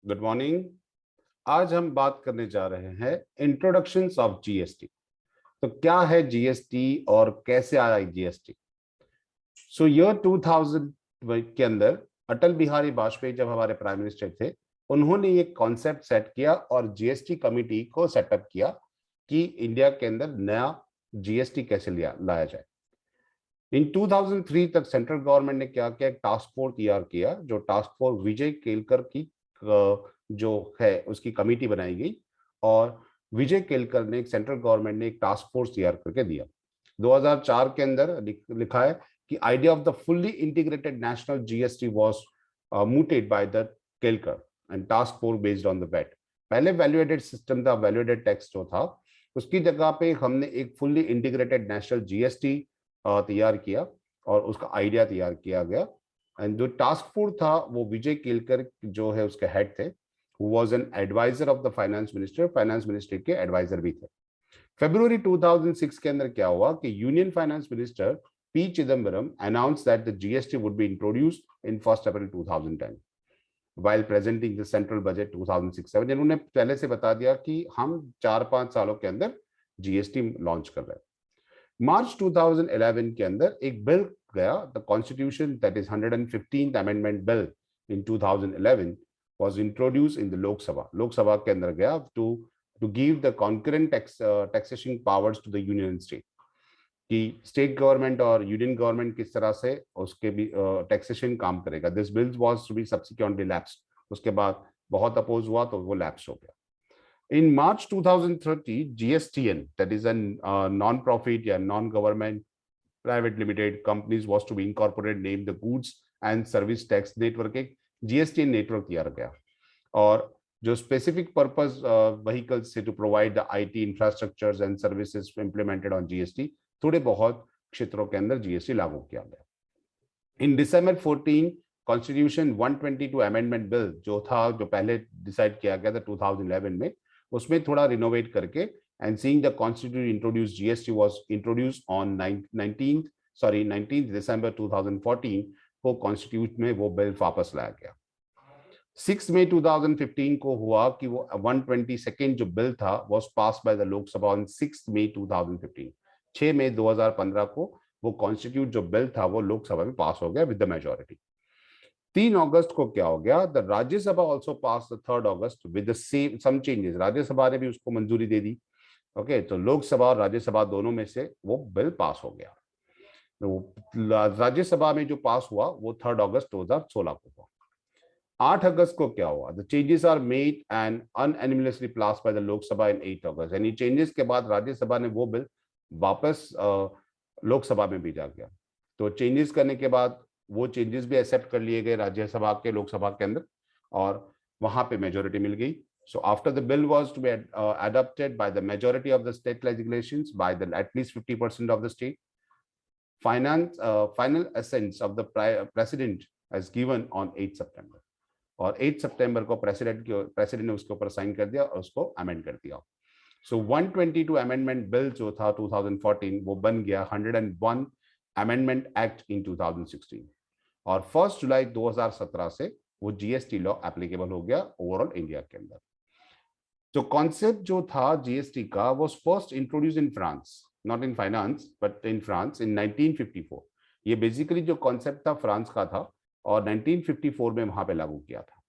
Good morning. आज हम बात करने जा रहे हैं इंट्रोडक्शंस ऑफ जीएसटी। तो क्या है जीएसटी और कैसे आया जीएसटी? सो ईयर 2000 के अंदर अटल बिहारी वाजपेयी जब हमारे प्राइम मिनिस्टर थे, उन्होंने ये कॉन्सेप्ट सेट किया और जीएसटी कमिटी को सेटअप किया कि इंडिया के अंदर नया जीएसटी कैसे लाया जाए। इन 2003 तक सेंट्रल गवर्नमेंट ने क्या किया, एक टास्क फोर्स तैयार किया, जो टास्क फोर्स विजय केलकर की जो है उसकी कमेटी बनाई गई और विजय केलकर ने सेंट्रल गवर्नमेंट ने एक टास्क फोर्स तैयार करके दिया। 2004 के अंदर लिखा है कि idea of the fully integrated national GST was mooted by the Kelkar and task force based on the VAT. पहले वैल्यूएटेड सिस्टम था, वैल्यूएटेड टैक्स जो था, उसकी जगह पे हमने एक फुल्ली इंटीग्रेटेड नेशनल जीएसटी तैयार किया और उसका आइडिया तैयार किया गया। एंड जो टास्क फोर्स था वो विजय केलकर जो है उसके हेड थे, who was an adviser of the finance minister, finance minister के एडवाइजर भी थे। फरवरी 2006 के अंदर क्या हुआ कि union finance minister P Chidambaram announce that the GST would be introduced in 1 April 2010 while presenting the central budget 2006-7। इन्होंने पहले से बता दिया कि हम 4-5 सालों के अंदर जीएसटी लॉन्च कर रहे हैं। मार्च 2011 के अंदर एक बिल गया, the constitution that is 115th amendment bill in 2011 was introduced in the Lok Sabha के अंदर गया to give the concurrent taxation powers to the union state, कि स्टेट गवर्नमेंट और यूनियन गवर्नमेंट किस तरह से उसके भी टैक्सेशन काम करेगा। This bill was to be subsequently lapsed, उसके बाद बहुत अपोज हुआ तो वो लैप्स हो गया। In March 2030 GSTN that is an non profit या non government private limited companies was to be incorporated name the goods and service tax network, एक जीएसटीएन नेटवर्क तैयार गया और जो स्पेसिफिक पर्पस व्हीकल्स से to provide the IT infrastructures and services implemented on GST, थोड़े बहुत क्षेत्रों के अंदर जीएसटी लागू किया गया। In December 14 constitution 122 amendment bill जो था, जो पहले डिसाइड किया गया था 2011 में, उसमें थोड़ा रिनोवेट करके and seeing the constitution introduce GST was introduced on 19 दिसंबर 2014 को कॉन्स्टिट्यूशन में वो बिल वापस लाया गया। 6 मई 2015 को हुआ कि वो 122nd जो बिल था was pass by the Lok Sabha on 6 मई 2015। 6 मई 2015 को वो कॉन्स्टिट्यूट जो बिल था वो लोकसभा में पास हो गया विद द मेजोरिटी। 3 अगस्त को क्या हो गया, the Rajya Sabha also pass the 3 August with the same some changes. Rajya Sabha ने भी उसको मंजूरी दे दी। ओके, तो लोकसभा और राज्यसभा दोनों में से वो बिल पास हो गया। तो राज्यसभा में जो पास हुआ वो 3 अगस्त 2016 को हुआ। 8 अगस्त को क्या हुआ, the changes are made and unanimously pass by the Lok Sabha in 8 August. यानी चेंजेस के बाद राज्यसभा ने वो बिल वापस लोकसभा में भेजा गया। तो चेंजेस करने के बाद वो चेंजेस भी एक्सेप्ट कर लिए गए राज्यसभा के लोकसभा के अंदर और वहां पे मेजोरिटी मिल गई। So after the bill was to be adopted by the majority of the state legislations by the at least 50% of the state, final assent of the president has given on 8 September और 8 सितंबर को president ने उसके ऊपर sign कर दिया और उसको amend कर दिया। सो 122 अमेंडमेंट बिल जो था 2014 वो बन गया 101 अमेंडमेंट एक्ट इन 2016 और 1 जुलाई 2017 से वो जीएसटी लॉ एप्लीकेबल हो गया ओवरऑल इंडिया के अंदर। जो कॉन्सेप्ट जो था जीएसटी का was first introduced in France, not in finance but in France in 1954। ये बेसिकली जो कॉन्सेप्ट था फ्रांस का था और 1954 में वहां पे लागू किया था।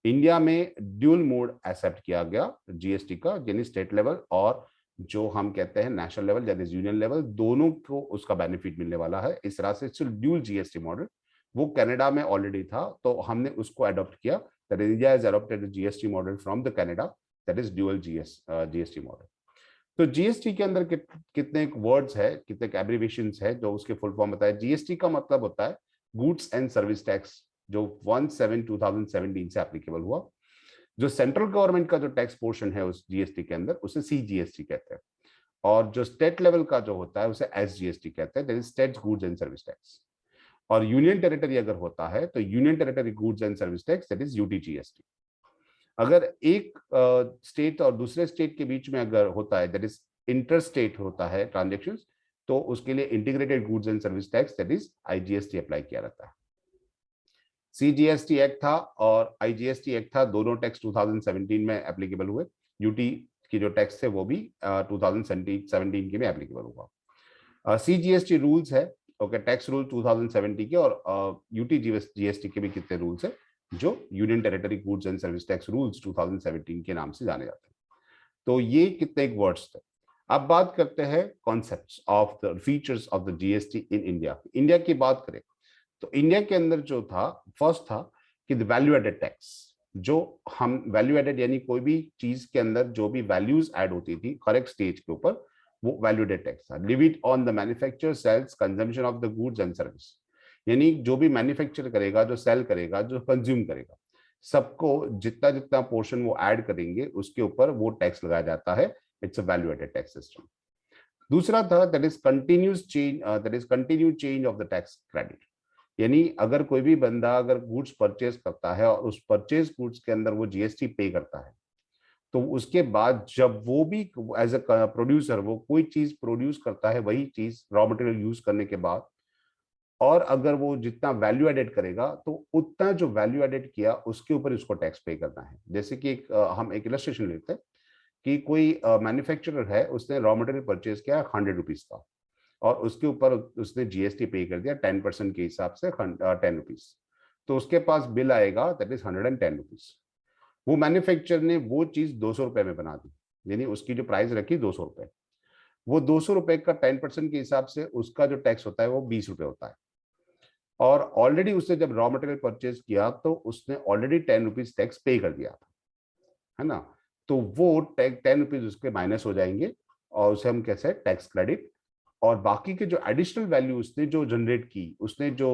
इंडिया में ड्यूल मोड एक्सेप्ट किया गया जीएसटी का, यानी स्टेट लेवल और जो हम कहते हैं नेशनल लेवल यानी यूनियन लेवल, दोनों को उसका बेनिफिट मिलने वाला है। इस तरह से ड्यूल जीएसटी मॉडल वो कनाडा में ऑलरेडी था तो हमने उसको अडॉप्ट किया। That India has adopted the GST model from the Canada, that is dual GST model. तो जीएसटी के अंदर कितने वर्ड्स है, कितने एब्रिविएशंस है जो उसके फुल फॉर्म बताया। जीएसटी का मतलब होता है गुड्स एंड सर्विस टैक्स, जो 1/7/2017 से एप्लीकेबल हुआ। जो सेंट्रल गवर्नमेंट का जो टैक्स पोर्शन है उस जीएसटी के अंदर उसे सीजीएसटी कहते हैं और जो स्टेट लेवल का जो होता है उसे एसजीएसटी कहते हैं, that is state goods and service tax. और यूनियन टेरिटरी अगर होता है तो union territory goods and service tax, that is UTGST. अगर एक स्टेट और दूसरे स्टेट के बीच में अगर होता है, दैट इज इंटर स्टेट होता है ट्रांजेक्शन, तो उसके लिए integrated goods and service tax that is IGST apply किया जाता है। CGST एक्ट था और IGST एक्ट था, दोनों टैक्स 2017 में एप्लीकेबल हुए। यूटी की जो टैक्स थे वो भी 2017 के में एप्लीकेबल हुआ। CGST रूल्स है, ओके, टैक्स रूल 2017 के, और यूटी GST के भी कितने रूल्स है जो union territory goods and service tax rules 2017 के नाम से जाने जाते हैं। तो ये कितने एक वर्ड्स थे। अब बात करते हैं concepts of the features of the GST in India. India की बात करें तो इंडिया के अंदर जो था, फर्स्ट था कि द वैल्यू एडेड टैक्स। जो हम वैल्यू एडेड यानी कोई भी चीज के अंदर जो भी वैल्यूज ऐड होती थी हर एक स्टेज के ऊपर, वो वैल्यू एडेड टैक्स था। Levied on the manufacture, sales, consumption of the goods and service. यानी जो भी मैन्युफैक्चर करेगा, जो सेल करेगा, जो कंज्यूम करेगा, सबको जितना जितना पोर्शन वो ऐड करेंगे उसके ऊपर वो टैक्स लगाया जाता है। It's a value added tax system. दूसरा था that is continuous change, that is continue change of the tax credit. यानी अगर कोई भी बंदा अगर गुड्स परचेज करता है और उस परचेज गुड्स के अंदर वो GST पे करता है, तो उसके बाद जब वो भी एज अ प्रोड्यूसर वो कोई चीज प्रोड्यूस करता है, वही चीज रॉ मटेरियल यूज करने के बाद, और अगर वो जितना वैल्यू एडेड करेगा तो उतना जो वैल्यू एडेड किया उसके ऊपर उसको टैक्स पे करना है। जैसे कि हम एक इलस्ट्रेशन लेते हैं कि कोई मैन्युफैक्चरर है, उसने रॉ मटेरियल परचेज किया 100 रुपीज का, और उसके ऊपर उसने GST पे कर दिया 10% के हिसाब से 10 रुपीज। तो उसके पास बिल आएगा दैट इज 110 रुपीज। वो मैन्युफैक्चर ने वो चीज 200 रुपए में बना दी, यानी उसकी जो प्राइस रखी 200 रुपए, वो 200 रुपए का 10% के हिसाब से उसका जो टैक्स होता है वो 20 रुपए होता है। और ऑलरेडी उसने जब रॉ मटेरियल परचेज किया तो उसने ऑलरेडी 10 रुपीज टैक्स पे कर दिया था, है ना। तो वो 10 रुपीज उसके माइनस हो जाएंगे और उसे हम कैसे टैक्स क्रेडिट। और बाकी के जो एडिशनल वैल्यू उसने जो जनरेट की, उसने जो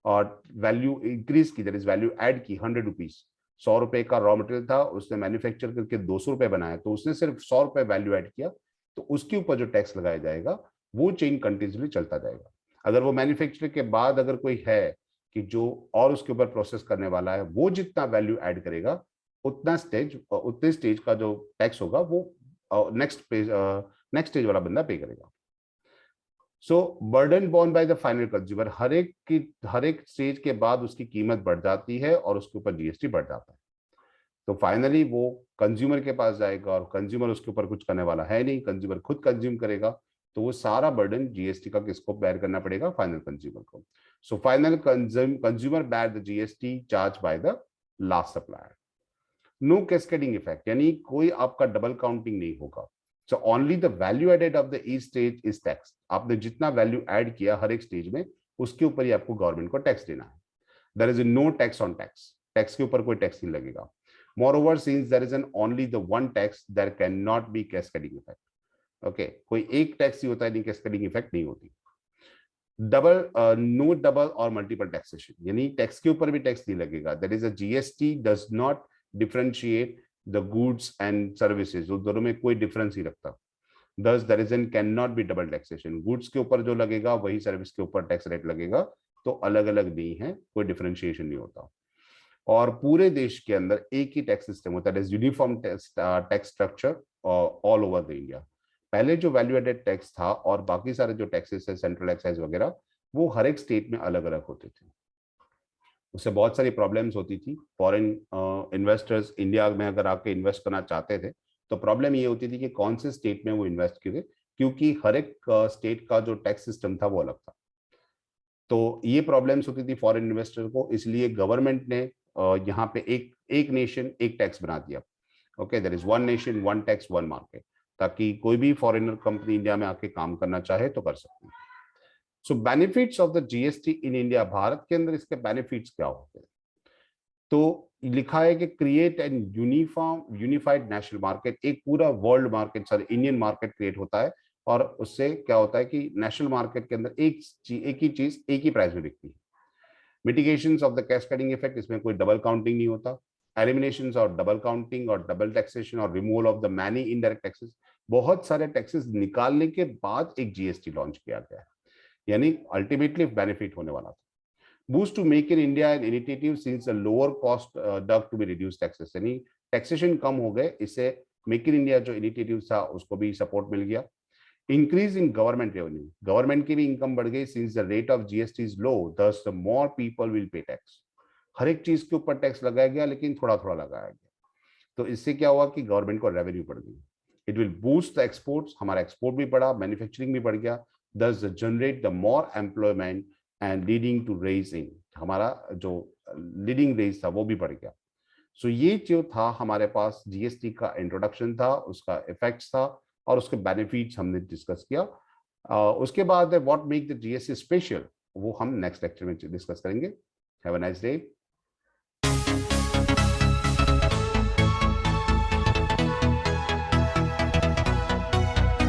वैल्यू इंक्रीज की, दैट इज वैल्यू ऐड की 100 रुपीज। 100 रुपए का रॉ मटेरियल था, उसने मैन्युफैक्चर करके 200 रुपए बनाया, तो उसने सिर्फ 100 रुपए वैल्यू ऐड किया, तो उसके ऊपर जो टैक्स लगाया जाएगा वो चेन कंटिन्यूसली चलता जाएगा। अगर वो मैन्युफैक्चर के बाद अगर कोई है कि जो और उसके ऊपर प्रोसेस करने वाला है, वो जितना वैल्यू ऐड करेगा उतने स्टेज का जो टैक्स होगा वो नेक्स्ट स्टेज वाला बंदा पे करेगा। So burden borne by the final consumer, हर एक स्टेज के बाद उसकी कीमत बढ़ जाती है और उसके ऊपर GST बढ़ जाता है। तो फाइनली वो कंज्यूमर के पास जाएगा और कंज्यूमर उसके ऊपर कुछ करने वाला है नहीं, कंज्यूमर खुद कंज्यूम करेगा। तो वो सारा बर्डन GST का किसको बेयर करना पड़ेगा? फाइनल कंज्यूमर को। So final consumer bear the GST charge by the last supplier. No cascading effect, यानी कोई आपका डबल काउंटिंग नहीं होगा। So only the value added of the each stage is tax. आपने जितना वैल्यू ऐड किया हर एक स्टेज में, उसके ऊपर ही आपको गवर्नमेंट को टैक्स देना है। There is no tax on tax, tax के ऊपर कोई टैक्स नहीं लगेगा। Moreover since there is an only the one tax, there can not be cascading effect. Okay, कोई एक टैक्स ही होता है, नहीं कैस्केडिंग इफेक्ट नहीं होती। No double or multiple taxation, यानी टैक्स के ऊपर भी टैक्स नहीं लगेगा। That is a GST does not differentiate the goods and services, दोनों में कोई डिफरेंस ही रखता। Thus there is an can not be double taxation, goods के ऊपर जो लगेगा वही सर्विस के ऊपर टैक्स रेट लगेगा, तो अलग अलग नहीं है, कोई डिफरेंशिएशन नहीं होता। और पूरे देश के अंदर एक ही टैक्स सिस्टम होता है, uniform tax structure all over the India. पहले जो वैल्यू एडेड टैक्स था और बाकी सारे जो टैक्सेस है, सेंट्रल एक्साइज वगैरह, वो हर एक स्टेट में अलग अलग होते थे। उससे बहुत सारी प्रॉब्लम्स होती थी। फॉरेन इन्वेस्टर्स इंडिया में अगर आके इन्वेस्ट करना चाहते थे, तो प्रॉब्लम ये होती थी कि कौन से स्टेट में वो इन्वेस्ट करें, क्योंकि हर एक स्टेट का जो टैक्स सिस्टम था वो अलग था। तो ये प्रॉब्लम्स होती थी फॉरेन इन्वेस्टर को, इसलिए गवर्नमेंट ने यहाँ पे एक नेशन एक टैक्स बना दिया। Okay, there is one nation one tax one market, ताकि कोई भी फॉरेनर कंपनी इंडिया में आके काम करना चाहे तो कर सकते हैं। सो benefits of the GST in India, Bharat के अंदर इसके बेनिफिट्स क्या होते हैं? तो लिखा है कि create and unified national market, एक पूरा world market, sorry Indian market create होता है। और उससे क्या होता है कि नेशनल मार्केट के अंदर एक ही चीज एक ही प्राइस में बिकती है। Mitigations of the cascading effect, इसमें कोई डबल काउंटिंग नहीं होता। एलिमिनेशंस और डबल काउंटिंग और डबल टैक्सेशन और removal of the many indirect taxes, बहुत सारे टैक्सेस निकालने के बाद एक GST लॉन्च किया गया है, यानी अल्टीमेटली बेनिफिट होने वाला था। Boost to make in India an initiative since a lower cost due to be reduce taxes, यानी टैक्सेशन कम हो गए, इससे मेक इन इंडिया जो इनिशिएटिव था उसको भी सपोर्ट मिल गया। Increase in government revenue, government की भी इनकम बढ़ गई, since the rate of GST is low, thus the more people will pay tax. हर एक चीज के ऊपर टैक्स लगाया गया, लेकिन थोड़ा थोड़ा लगाया गया। तो इससे क्या हुआ कि गवर्नमेंट को रेवेन्यू बढ़ गई। It will boost the exports, हमारा एक्सपोर्ट भी बढ़ा, मैन्युफैक्चरिंग भी बढ़ गया, thus generate the more employment and leading to raise in, हमारा जो लीडिंग रेज था वो भी बढ़ गया। सो ये जो था हमारे पास जीएसटी का इंट्रोडक्शन था, उसका इफेक्ट्स था और उसके बेनिफिट्स हमने डिस्कस किया। उसके बाद what make the GST special, वो हम नेक्स्ट लेक्चर में डिस्कस करेंगे। Have a nice day.